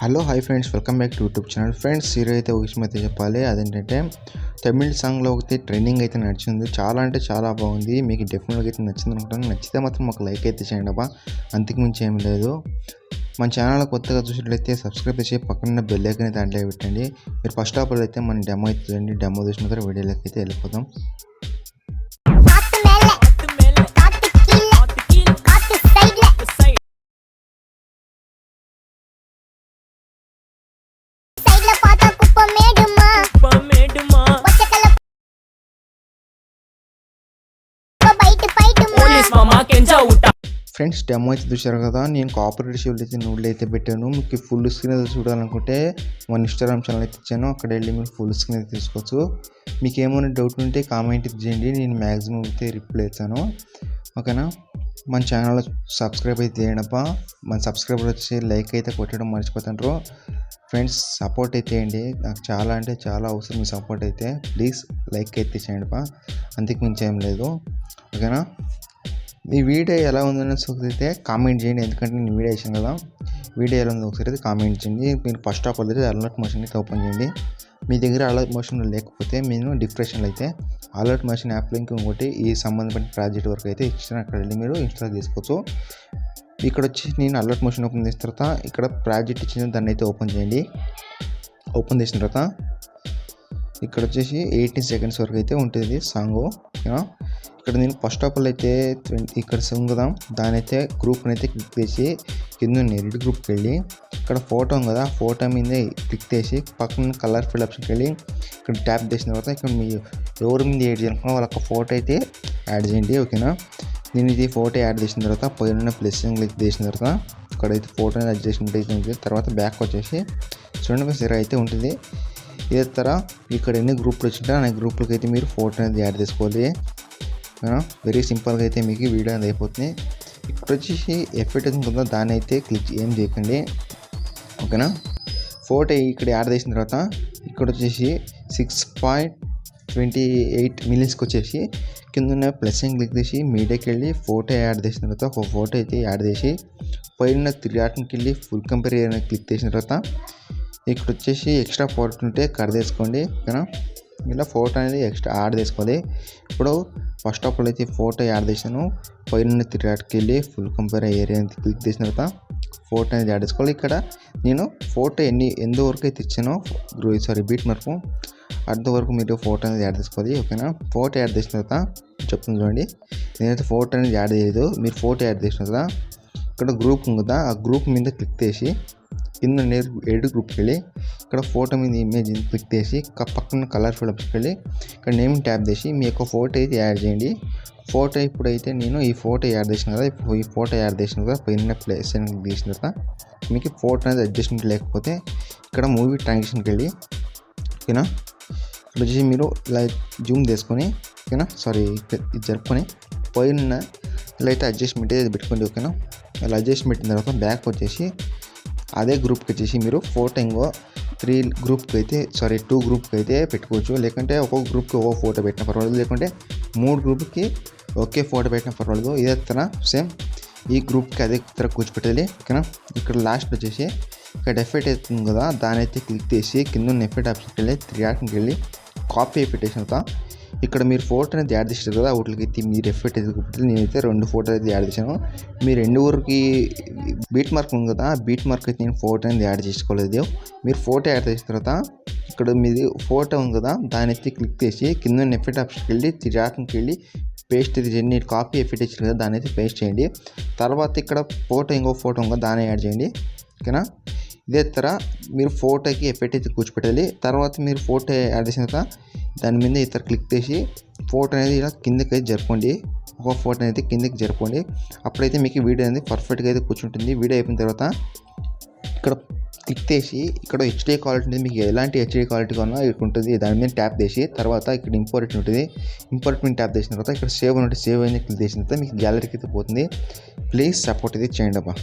Hello hi friends, welcome back to YouTube channel. Friends, ఈరోజు అయితే ఒక విషయం అయితే చెప్పాలి. అదేంటంటే తమిళ్ సాంగ్లో ఒకటి ట్రెండింగ్ అయితే నడిచింది. చాలా అంటే చాలా బాగుంది. మీకు డెఫినెట్గా అయితే నచ్చింది అనుకుంటాను. నచ్చితే మాత్రం ఒక లైక్ అయితే చేయండి అబ్బా, అంతకుమించి ఏం లేదు. మన ఛానల్ కొత్తగా చూసినట్లయితే సబ్స్క్రైబ్ చేసి పక్కన బెల్ ఐకాన్ అయితే దాంట్లో పెట్టండి. మీరు ఫస్ట్ ఆఫ్ ఆల్ అయితే మన డెమో అయితే చూడండి. డెమో చూసిన తర్వాత వీడియోలోకి అయితే వెళ్ళిపోదాం. ఫ్రెండ్స్, డెమో అయితే చూశారు కదా. నేను కాపరేట్ షీల్డ్ అయితే నోడ్లు అయితే పెట్టాను. మీకు ఫుల్ స్క్రీన్ అయితే చూడాలనుకుంటే మన ఇన్స్టాగ్రామ్ ఛానల్ అయితే ఇచ్చాను. అక్కడ వెళ్ళి మీరు ఫుల్ స్క్రీన్ అయితే తీసుకోవచ్చు. మీకు ఏమైనా డౌట్ ఉంటే కామెంట్ చేయండి, నేను మ్యాక్సిమం అయితే రిప్లై ఇస్తాను. ఓకేనా? మన ఛానల్లో సబ్స్క్రైబ్ అయితే చేయడప్పా. మన సబ్స్క్రైబర్ వచ్చి లైక్ అయితే కొట్టడం మర్చిపోతుంటారు. ఫ్రెండ్స్, సపోర్ట్ అయితే చేయండి. నాకు చాలా అంటే చాలా అవసరం మీ సపోర్ట్ అయితే. ప్లీజ్ లైక్ అయితే చేయండిపా, అంతకు మించి ఏం లేదు. ఓకేనా? ఈ వీడియో ఎలా ఉందని ఒకసారి అయితే కామెంట్ చేయండి. ఎందుకంటే నేను వీడియో వేసాను కదా. వీడియో ఎలా ఉందో ఒకసారి అయితే కామెంట్ చేయండి. మీరు ఫస్ట్ ఆఫ్ ఆల్ అయితే అలర్ట్ మోషన్ అయితే ఓపెన్ చేయండి. మీ దగ్గర అలర్ట్ మోషన్ లేకపోతే మీరు డిప్రెషన్లో అయితే అలర్ట్ మోషన్ యాప్ లింక్ ఇంకోటి ఈ సంబంధపడిన ప్రాజెక్ట్ వరకు అయితే ఇచ్చిన అక్కడ వెళ్ళి మీరు ఇన్స్టాల్ చేసుకోవచ్చు. ఇక్కడ వచ్చి నేను అలర్ట్ మోషన్ ఓపెన్ చేసిన తర్వాత ఇక్కడ ప్రాజెక్ట్ ఇచ్చిన దాన్ని అయితే ఓపెన్ చేయండి. ఓపెన్ చేసిన తర్వాత ఇక్కడ వచ్చేసి 18 సెకండ్స్ వరకు అయితే ఉంటుంది సాంగ్. ఇక్కడ నేను ఫస్ట్ ఆఫ్ ఆల్ అయితే ఇక్కడ సాంగ్ కదా, దాని అయితే గ్రూప్ని అయితే క్లిక్ చేసి కింద ఎడిట్ గ్రూప్కి వెళ్ళి ఇక్కడ ఫోటో ఉంది కదా, ఫోటో మీద క్లిక్ చేసి పక్కన కలర్ ఫిల్ ఆప్షన్కి వెళ్ళి ఇక్కడ ట్యాప్ చేసిన తర్వాత ఇక్కడ మీ ఎవరి మీద యాడ్ చేయాలనుకున్నా వాళ్ళకి ఫోటో అయితే యాడ్ చేయండి. ఓకేనా? నేను ఇది ఫోటో యాడ్ చేసిన తర్వాత పైన ప్లస్ క్లిక్ చేసిన తర్వాత ఇక్కడైతే ఫోటో యాడ్ చేసినట్టు అయితే ఉంటుంది. తర్వాత బ్యాక్ వచ్చేసి చూడండి సరే అయితే ఉంటుంది. ఇదే తర ఇక్కడ ఎన్ని గ్రూప్లు వచ్చింటే ఆ గ్రూప్లకి అయితే మీరు ఫోటో అనేది యాడ్ చేసుకోవాలి. వెరీ సింపుల్గా అయితే మీకు వీడియో అనేది అయిపోతుంది. ఇక్కడ వచ్చేసి ఎఫెక్ట్ ఉంటుందో దాన్ని అయితే క్లిక్ ఏం చేయకండి. ఓకేనా? ఫోటో ఇక్కడ యాడ్ చేసిన తర్వాత ఇక్కడ వచ్చేసి 6.28 మిలియన్స్కి వచ్చేసి కింద ఉన్న ప్లస్ క్లిక్ చేసి మీడియాకి వెళ్ళి ఫోటో యాడ్ చేసిన తర్వాత ఒక ఫోటో అయితే యాడ్ చేసి పైన 3 డాట్కి వెళ్ళి ఫుల్ కంపేర్ క్లిక్ చేసిన తర్వాత ఇక్కడ వచ్చేసి ఎక్స్ట్రా ఫోటో ఉంటే కట్ చేసుకోండి. ఓకేనా? ఇలా ఫోటో అనేది ఎక్స్ట్రా యాడ్ చేసుకోవాలి. ఇప్పుడు ఫస్ట్ ఆఫ్ ఆల్ అయితే ఫోటో యాడ్ చేశాను. పైన 3 డాట్కి వెళ్ళి ఫుల్ కంపేర్ ఏరియా క్లిక్ చేసిన తర్వాత ఫోటో అనేది యాడ్ చేసుకోవాలి. ఇక్కడ నేను ఫోటో ఎంతవరకు అయితే ఇచ్చానో బీట్ మార్కు అంతవరకు మీరు ఫోటో అనేది యాడ్ చేసుకోవాలి. ఓకేనా? ఫోటో యాడ్ చేసిన తర్వాత చెప్తుంది చూడండి. నేనైతే ఫోటో అనేది యాడ్ చేయలేదు. మీరు ఫోటో యాడ్ చేసిన తర్వాత ఇక్కడ గ్రూప్ ఉంది కదా, ఆ గ్రూప్ మీద క్లిక్ చేసి కింద ఎడిట్ గ్రూప్కి వెళ్ళి ఇక్కడ ఫోటో మీద ఇమేజ్ క్లిక్ చేసి పక్కన కలర్ ఫిల్ ఆప్షన్కి వెళ్ళి ఇక్కడ నేమ్ ట్యాప్ చేసి మీ యొక్క ఫోటో అయితే యాడ్ చేయండి. ఫోటో ఇప్పుడైతే నేను ఈ ఫోటో యాడ్ చేసిన కదా, ఇప్పుడు ఈ ఫోటో యాడ్ చేసిన కదా పైన ప్లేస్ అని తీసిన తర్వాత మీకు ఫోటో అనేది అడ్జస్ట్మెంట్ లేకపోతే ఇక్కడ మూవీ ట్రాన్సాక్షన్కి వెళ్ళి ఓకేనా ఇక్కడ వచ్చేసి మీరు ఇలా జూమ్ చేసుకొని ఓకేనా ఇది జరుపుకొని పైన ఇలా అయితే అడ్జస్ట్మెంట్ అయితే పెట్టుకోండి. ఓకేనా? ఇలా అడ్జస్ట్మెంట్ పెట్టిన తర్వాత బ్యాక్ వచ్చేసి అదే గ్రూప్కి వచ్చేసి మీరు ఫోటో ఇంకో 2 గ్రూప్కి అయితే పెట్టుకోవచ్చు. లేకుంటే ఒక్కొక్క గ్రూప్కి ఒక్కొక్క ఫోటో పెట్టిన పర్వాలేదు, లేకుంటే 3 గ్రూప్కి ఒకే ఫోటో పెట్టిన పర్వాలేదు. ఇదే తర సేమ్ ఈ గ్రూప్కి అదే తర కూర్చోపెట్టాలి. ఓకేనా? ఇక్కడ లాస్ట్ వచ్చేసి ఇక్కడ ఎఫెక్ట్ అవుతుంది కదా, దాని అయితే క్లిక్ చేసి కింద ఉన్న ఎఫెక్ట్ ఆప్షన్కి వెళ్ళి 3 డాట్కి వెళ్ళి కాపీ అయిపెట్టేసిన తర్వాత ఇక్కడ మీరు ఫోటో అనేది యాడ్ చేస్తారు కదా, వాటికి అయితే మీరు ఎఫెక్ట్ అయితే పెట్టాలి. నేనైతే 2 ఫోటో అయితే యాడ్ చేశాను. మీరు 2 ఊరికి బీట్ మార్క్ ఉంది కదా, ఆ బీట్ మార్క్ అయితే నేను ఫోటో అనేది యాడ్ చేసుకోలేదు. మీరు ఫోటో యాడ్ చేసిన తర్వాత ఇక్కడ మీది ఫోటో ఉంది కదా, దాని అయితే క్లిక్ చేసి కింద ఎఫెక్ట్ ఆప్షన్కి వెళ్ళి 3 డాట్కి వెళ్ళి పేస్ట్ అయితే చేయండి. కాపీ ఎఫెక్ట్ ఇచ్చారు కదా, దాని అయితే పేస్ట్ చేయండి. తర్వాత ఇక్కడ ఇంకో ఫోటో ఉంది కదా, దాన్ని యాడ్ చేయండి. ఓకేనా? ఇదే తర మీరు ఫోటోకి ఎఫెక్ట్ అయితే కూర్చోపెట్టాలి. తర్వాత మీరు ఫోటో యాడ్ చేసిన తర్వాత దాని మీద ఇతర క్లిక్ చేసి ఫోటో అనేది ఇలా కిందకి అయితే జరపండి. ఒక ఫోటో అయితే కిందకి జరపండి. అప్పుడైతే మీకు వీడియో అనేది పర్ఫెక్ట్గా అయితే కూర్చుంటుంది. వీడియో అయిపోయిన తర్వాత ఇక్కడ క్లిక్ చేసి ఇక్కడ హెచ్డీ క్వాలిటీ ఉంటుంది. మీకు ఎలాంటి హెచ్డీ క్వాలిటీ కొన్నా ఇక్కడ ఉంటుంది. దాని మీద ట్యాప్ చేసి తర్వాత ఇక్కడ ఇంపోర్ట్ ఉంటుంది. ఇంపోర్ట్ మీద ట్యాప్ చేసిన తర్వాత ఇక్కడ సేవ్ ఉంటుంది. సేవ్ అనేది క్లిక్ చేసిన తర్వాత మీకు గ్యాలరీకి అయితే పోతుంది. ప్లీజ్ సపోర్ట్ అయితే చేయండి అబ్బా.